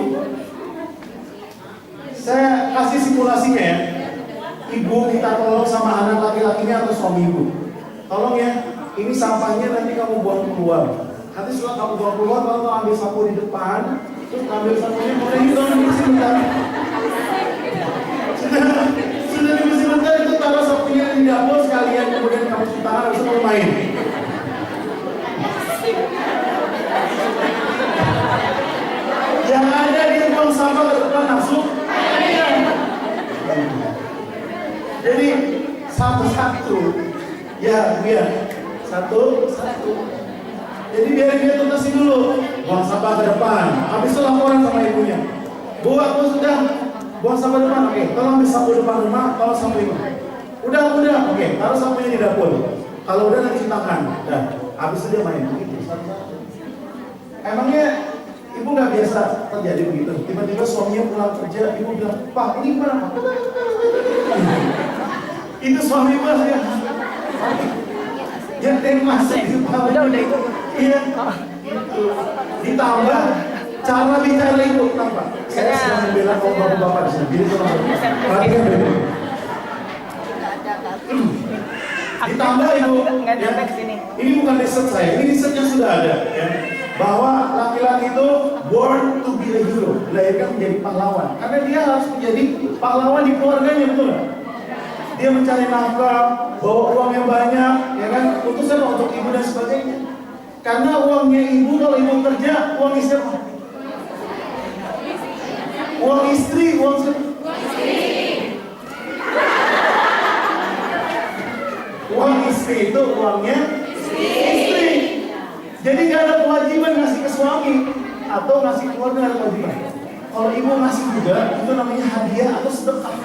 Saya kasih simulasinya ya. Ibu minta tolong sama anak laki-lakinya atau suami ibu. Tolong ya, ini sampahnya nanti kamu buang keluar. Nanti setelah kamu buang keluar, kamu ambil sapu di depan, terus ambil sapunya, mulai itu dibersih bentar. Sudah dibersih bentar, itu taruh sapunya di dapur sekalian, kemudian kamu cuci tangan, habis itu main. Yang ada dia buang sampah ke depan langsung. Jadi satu-satu, ya biar satu. Jadi biar dia tuntasin dulu, buang sampah ke depan. Habis itu laporan sama ibunya. Bu, aku sudah buang sampah depan, oke. Tolong ambil sapu depan rumah, tolong sapu ibu. Udah, oke. Taruh sapunya di dapur. Kalau udah nanti cuci tangan. Dah, habis itu dia main. Begitu, satu-satu. Emangnya ibu nggak biasa terjadi begitu? Tiba-tiba suaminya pulang kerja, ibu bilang, Pak, ini gimana Pak? Itu suami ibu ya. Yang masuk itu udah itu. Iya. Ditambah cara bicara ibu kenapa? Saya sedang membela kaum bapak-bapak di sini. Jadi perhatikan dulu. Ditambah ibu, ya, ini bukan riset saya, ini riset yang sudah ada, ya, bahwa laki-laki itu born to be a hero, dilahirkan menjadi pahlawan, karena dia harus menjadi pahlawan di keluarganya, betul. Dia mencari nafkah, bawa uang yang banyak, ya kan, utusan untuk ibu dan sebagainya. Karena uangnya ibu, kalau ibu kerja, uang istri apa? Uang istri, uang siapa? Uang istri itu uangnya istri. Jadi gak ada kewajiban ngasih ke suami atau ngasih keluarga, ada kewajiban. Kalau ibu ngasih juga, itu namanya hadiah atau sedekah.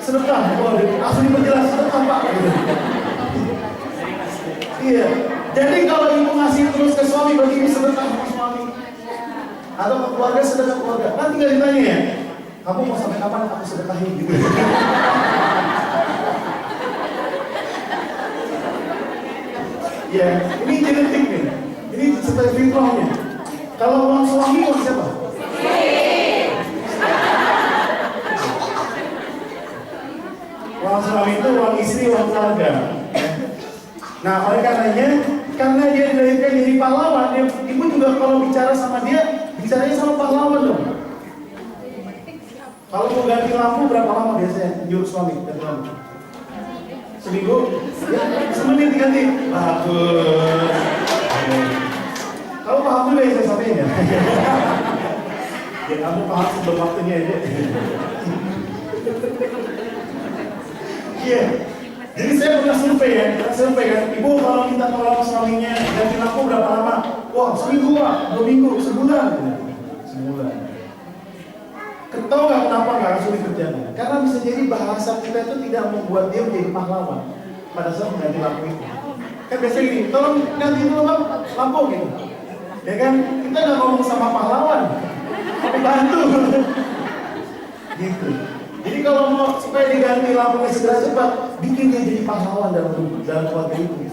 Sedekah, langsung diperjelas sedekah Pak. Iya. Jadi kalau ibu ngasih terus ke suami, berarti ini sedekah sama suami. Atau ke keluarga, sedekah keluarga. Nanti tinggal ditanya ya, kamu mau sampai kapan aku sedekahin gitu. Ya, ini genetik nih. Ini seperti fitrahnya. Kalau uang suami, uang siapa? Uang suami itu uang istri, uang keluarga. Nah, oleh karenanya, karena dia dilahirkan jadi pahlawan, ibu juga kalau bicara sama dia, bicaranya sama pahlawan dong. Kalau mau ganti lampu berapa lama biasanya nyuruh suami ganti lampu? Seminggu? Ya, semenit diganti. Bagus. Kamu paham dulu yang saya sampaikan ya? Ya kamu paham sebelum waktunya aja. Iya. Jadi saya pernah survei ya, ibu kalau minta tolong suaminya ganti lampu berapa lama? Wah, seminggu Pak, 2 minggu, sebulan. Sebulan. Tahu nggak kenapa nggak langsung dikerjakan? Karena bisa jadi bahasa kita itu tidak membuat dia menjadi pahlawan pada saat mengganti lampu itu. Kan biasanya gini, tolong ganti dulu Bang, lampu gitu. Ya kan, kita nggak ngomong sama pahlawan, tapi bantu. Gitu. Jadi kalau mau supaya diganti lampunya segera cepat, bikin dia jadi pahlawan dalam keluarga itu.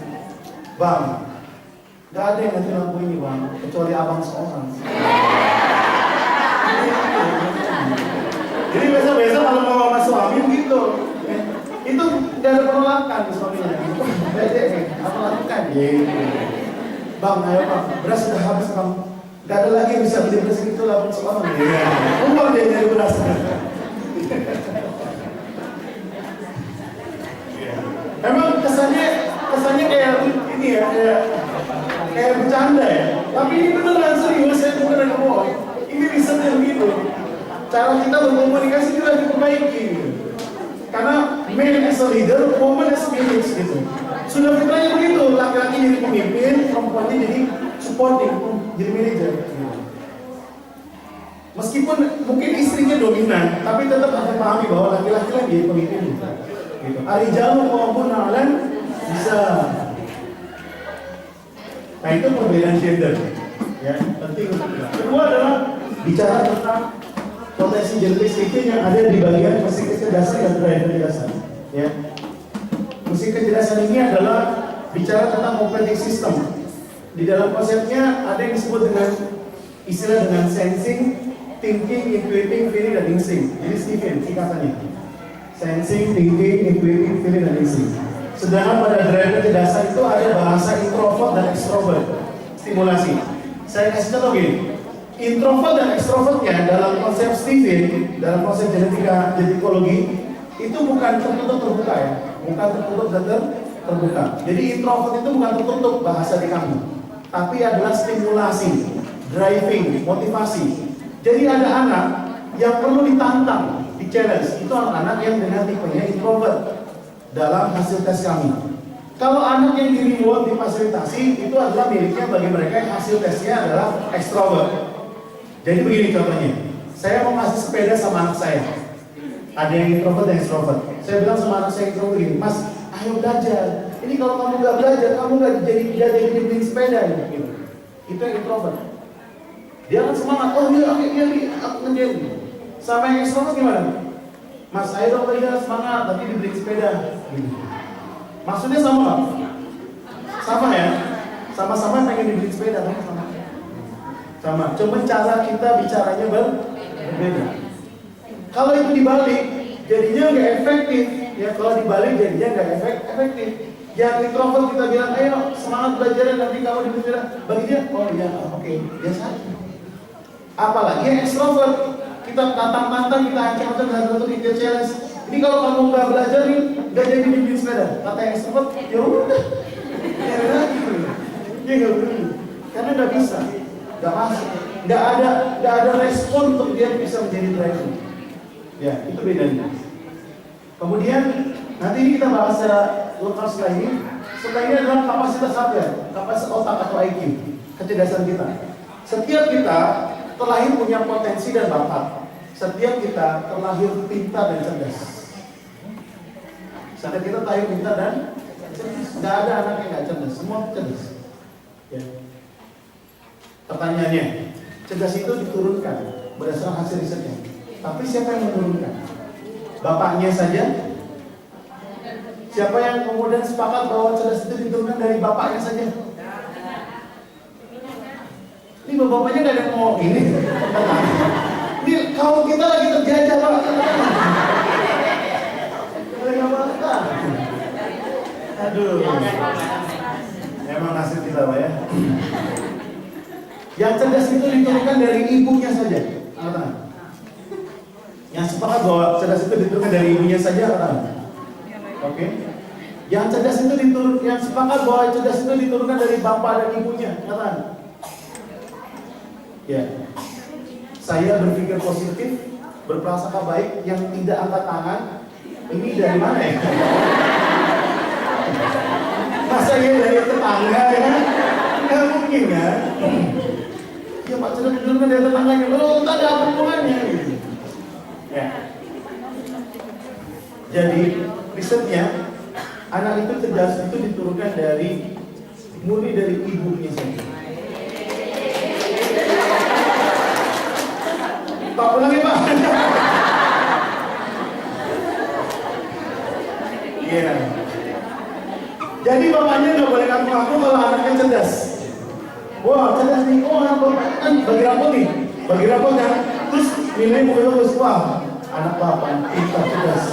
Bang, nggak ada yang ganti lampu ini Bang, kecuali abang seorang. Jadi biasa-biasa kalau mau sama suami begitu, itu nggak ada penolakan di suaminya. Apa lakukan? Bang, ayo Bang, beras sudah habis Bang. Nggak ada lagi yang bisa beli beras itu lah seorang. Umur dia nyari beras. Emang kesannya kayak ini ya, kayak bercanda ya. Tapi ini beneran serius, saya bukan bohong. Ini risetnya begitu. cara kita berkomunikasi juga diperbaiki gitu. Karena man as a leader, woman as a manage gitu. Sudah fitrahnya begitu, laki-laki jadi pemimpin, perempuannya jadi supporting, jadi manajer gitu. Meskipun mungkin istrinya dominan, tapi tetap harus pahami bahwa laki-laki lagi jadi pemimpin gitu. Arijalu qawwamuna 'alan bisa. Nah itu perbedaan gender, ya penting. Kedua adalah bicara tentang potensi genetik yang ada di bagian mesin kecerdasan dan drive kecerdasan. Ya, mesin kecerdasan ini adalah bicara tentang operating system. Di dalam konsepnya ada yang disebut dengan istilah dengan sensing, thinking, intuiting, feeling, dan instinct. Jadi Stephen singkatannya. Sensing, thinking, intuiting, feeling, dan instinct. Sedangkan pada drive kecerdasan itu ada bahasa introvert dan extrovert. Stimulasi. Saya kasih contoh gini. Introvert dan extrovertnya dalam konsep Stephen, dalam konsep genetikologi itu bukan tertutup terbuka ya, bukan tertutup dan terbuka. Jadi introvert itu bukan tertutup bahasa di kamu, tapi adalah stimulasi, driving, motivasi. Jadi ada anak yang perlu ditantang, di challenge. Itu anak-anak yang dengan tipenya introvert dalam hasil tes kami. Kalau anak yang di reward, difasilitasi, itu adalah miliknya bagi mereka yang hasil tesnya adalah extrovert. Jadi begini contohnya, saya mau kasih sepeda sama anak saya. Ada yang introvert dan extrovert. Saya bilang sama anak saya introvert begini, Mas, ayo belajar. Ini kalau kamu nggak belajar, kamu nggak jadi beli sepeda gitu. Itu yang introvert. Dia akan semangat. Oh iya, aku ngerjain. Sama yang extrovert gimana? Mas, ayo dong belajar semangat, tapi dibeli sepeda. Gitu. Maksudnya sama nggak? Sama ya. Sama-sama pengen dibeli sepeda, sama. Sama, cuma cara kita bicaranya berbeda. Kalau itu dibalik, jadinya nggak efektif. Ya kalau dibalik jadinya nggak efektif. Yang introvert kita bilang, ayo semangat belajar nanti kamu dibelajar. Bagi dia, oh iya, oke, biasa aja. Apalagi yang extrovert, kita tantang-tantang, kita ancam-ancam dengan bentuk kita challenge. Ini kalau kamu nggak belajar nih, nggak jadi dibeli sepeda. Kata yang extrovert, ya udah, ya lagi, ya nggak perlu, karena nggak bisa. Gak masuk, gak ada respon untuk dia bisa menjadi driver. Ya, itu bedanya. Kemudian nanti ini kita bahas secara lengkap setelah ini. Setelah ini adalah kapasitas hardware, kapasitas otak atau IQ, kecerdasan kita. Setiap kita terlahir punya potensi dan bakat. Setiap kita terlahir pintar dan cerdas. Setiap kita terlahir pintar dan cerdas. Gak ada anak yang gak cerdas, semua cerdas. Ya. Pertanyaannya, cerdas itu diturunkan berdasarkan hasil risetnya. Tapi siapa yang menurunkan? Bapaknya saja? Siapa yang kemudian sepakat bahwa cerdas itu diturunkan dari bapaknya saja? Ini bapaknya nggak ada yang mau ini. Ini kaum kita lagi terjajah Pak. Aduh. Emang nasib kita Pak ya. Yang cerdas itu diturunkan dari ibunya saja. Yang sepakat bahwa cerdas itu diturunkan dari ibunya saja. Oke. Yang cerdas itu yang sepakat bahwa cerdas itu diturunkan dari bapak dan ibunya. Ya. Saya berpikir positif, berprasangka baik, yang tidak angkat tangan. Ini dari mana ya? Masa ya dari tetangga ya? Nggak mungkin kan? Ya Pak cerdas diturunkan dari tetangganya. Oh, tak ada apa hubungannya gitu. Ya. Jadi risetnya, anak itu cerdas itu diturunkan murni dari ibunya saja. Pak ulangi Pak. Iya. Jadi bapaknya nggak boleh ngaku-ngaku kalau anaknya cerdas. Wah cerdas nih, oh anak bapak kan bagi rapot nih, bagi rapot kan. Terus nilai bukan bagus, wah anak bapak pintar cerdas.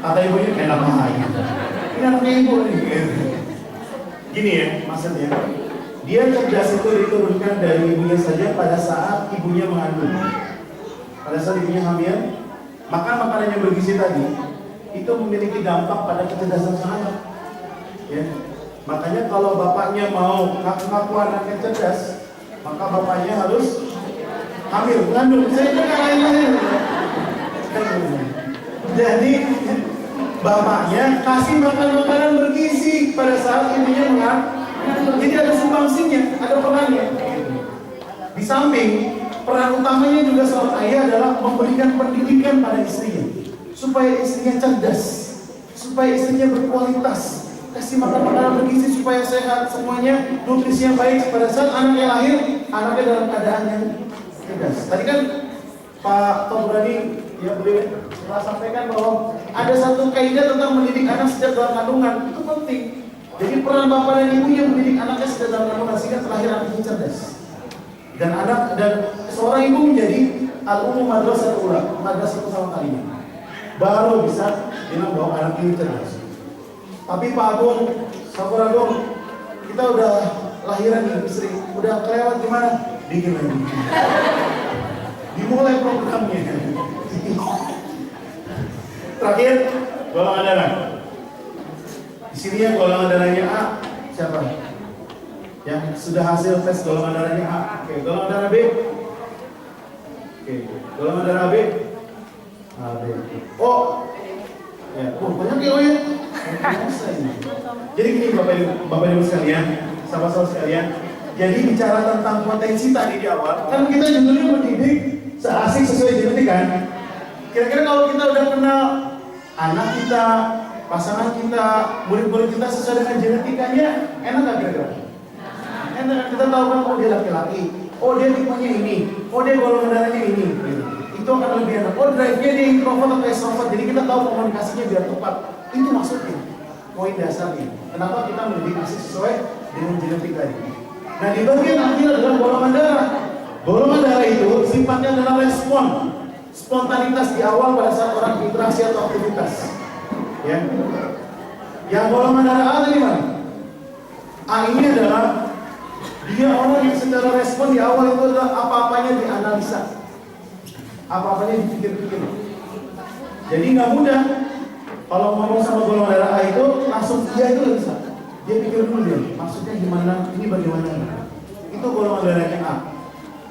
Kata ibunya enak aja. Ini anaknya ibu nih. Gini ya maksudnya, dia cerdas itu diturunkan dari ibunya saja pada saat ibunya mengandung. Pada saat ibunya hamil, makan makanan yang bergizi tadi itu memiliki dampak pada kecerdasan sang anak. Ya. Makanya kalau bapaknya mau ngaku-ngaku anaknya cerdas, maka bapaknya harus hamil, mengandung. Saya itu nggak lain-lain. Jadi bapaknya kasih makan makanan bergizi pada saat ibunya mengandung. Jadi ada sumbangsinya, ada perannya. Di samping peran utamanya juga seorang ayah adalah memberikan pendidikan pada istrinya, supaya istrinya cerdas, supaya istrinya berkualitas, kasih makan makanan bergizi supaya sehat semuanya, nutrisinya baik. Pada saat anaknya lahir, anaknya dalam keadaan yang cerdas. Tadi kan Pak Tobrani ya beliau telah sampaikan bahwa ada satu kaidah tentang mendidik anak sejak dalam kandungan, itu penting. Jadi peran bapak dan ibu yang mendidik anaknya sejak dalam kandungan sehingga terlahir anaknya cerdas. Dan seorang ibu menjadi al-ummu madrasatul ula, madrasah pertama kalinya. Baru bisa bilang bahwa anak ini cerdas. Tapi Pak Agung, Sabar Agung, kita udah lahiran nih istri, udah kelewat gimana? Dingin lagi. Dimulai programnya. Terakhir, golongan darah. Di sini yang golongan darahnya A, siapa? Yang sudah hasil tes golongan darahnya A. Oke, golongan darah B. Oke, golongan darah B. A, B. O. Ya, banyak ya, ya. Jadi gini Bapak Ibu sekalian, sahabat-sahabat sekalian. Jadi bicara tentang potensi tadi di awal, kan kita judulnya mendidik seasik sesuai genetik kan. Kira-kira kalau kita udah kenal anak kita, pasangan kita, murid-murid kita sesuai dengan genetikanya, enak gak kira-kira? Enak, kita tahu kan, oh dia laki-laki, oh dia tipenya ini, oh dia golongan darahnya ini. Itu akan lebih enak. Oh drive-nya dia introvert atau extrovert, jadi kita tahu komunikasinya biar tepat. Itu maksudnya, poin dasarnya. Kenapa kita mendidik asik sesuai dengan genetik tadi? Nah di bagian akhir adalah golongan darah. Golongan darah itu sifatnya adalah respon, spontanitas di awal pada saat orang interaksi atau aktivitas. Ya. Yang golongan darah A tadi mana? A ini adalah dia orang yang secara respon di awal itu adalah apa-apanya dianalisa, apa-apanya dipikir-pikir. Jadi nggak mudah kalau ngomong sama golongan darah A itu langsung dia itu nggak bisa. Dia pikir dulu dia, maksudnya gimana, ini bagaimana. Itu golongan darahnya A.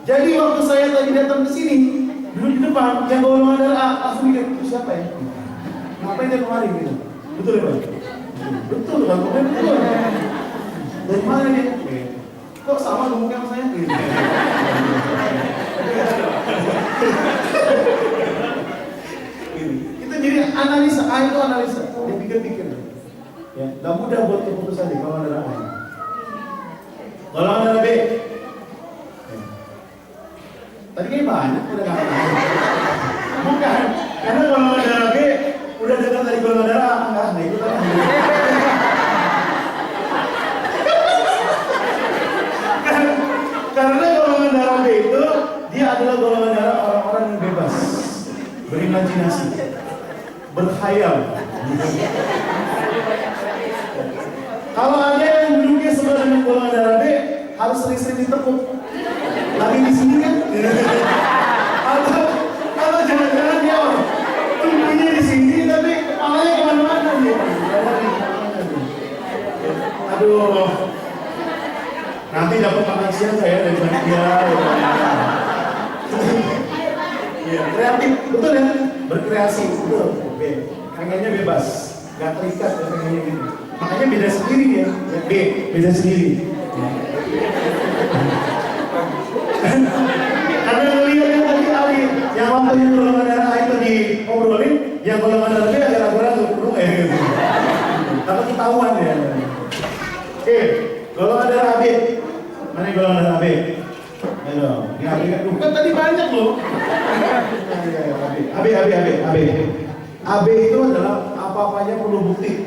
Jadi waktu saya tadi datang ke sini, duduk di depan, yang golongan darah A langsung mikir, itu siapa ya? Ngapain dia kemari gitu? Betul ya Pak? Betul kan? Betul. Dari mana dia? Kok sama ngomongnya sama saya? Gitu. Itu jadi analisa, A itu analisa. Dia pikir-pikir. Ya, gak mudah buat keputusan di golongan darah A. Golongan darah B. Tadi kayak banyak udah gak tahu. Bukan, karena golongan darah B udah dekat dari golongan darah A. Enggak, nah itu kan. Karena golongan darah B itu dia adalah golongan darah orang-orang yang bebas, berimajinasi, berkhayal. Kalau ada yang duduknya sebelah dengan golongan darah B, harus sering-sering ditepuk. Lagi di sini kan? Atau jangan-jangan dia tumbuhnya di sini tapi kepalanya kemana-mana dia. Aduh, nanti dapat makan siang saya dari dia. Iya, kreatif, betul ya? Berkreasi, betul. Pengennya bebas, gak terikat ya pengennya gitu. Makanya beda sendiri ya, B, beda sendiri. Karena ngelihatnya tadi Ali, yang waktu yang golongan darah A itu diobrolin, yang golongan darah B agak ragu-ragu, gitu. Tapi ketahuan ya. Oke, golongan darah B. Mana golongan darah B? Ayo, ini AB kan? Bukan tadi banyak loh. AB. AB itu adalah apa-apanya perlu bukti.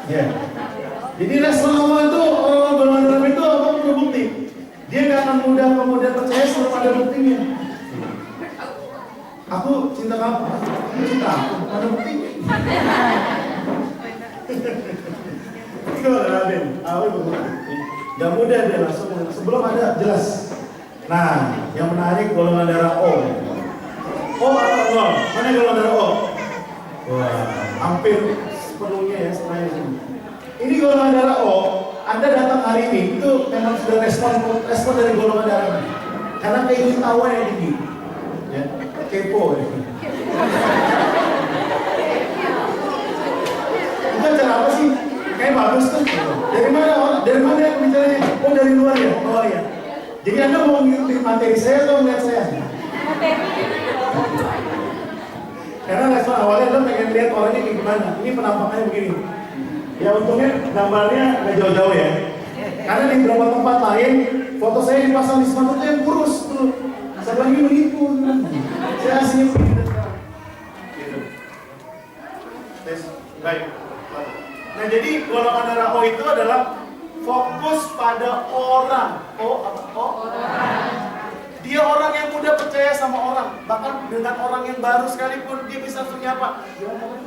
Ya. Jadi respon awal itu orang golongan darah B itu apa perlu bukti. Dia nggak akan mudah percaya sebelum ada buktinya. Aku cinta kamu, aku cinta aku, ada buktinya. Itu adalah Ben. Gak mudah dia langsung sebelum ada jelas. Nah, yang menarik golongan darah O. O atau O? Mana golongan darah O? Wah, hampir sepenuhnya ya semuanya ini. Ini golongan darah O. Anda datang hari ini itu memang sudah respon dari golongan darah ini. Karena keingintahuan yang tinggi. Ya. kepo ya. Itu cara apa sih? Kayak bagus tuh. Dari mana yang bicaranya? Oh dari luar ya? Oh ya. Jadi Anda mau ngikutin materi saya atau ngeliat saya? Karena respon awalnya Anda pengen lihat orangnya kayak gimana. Ini penampakannya begini. Ya untungnya gambarnya nggak jauh-jauh ya. Karena di beberapa tempat lain, foto saya dipasang di sepatu yang kurus tuh. Saya lagi menipu. Saya aslinya begini sekarang. Gitu. Tes, baik. Nah jadi golongan darah O itu adalah fokus pada orang. Orang. Dia orang yang mudah percaya sama orang. Bahkan dengan orang yang baru sekalipun dia bisa menyapa. Gimana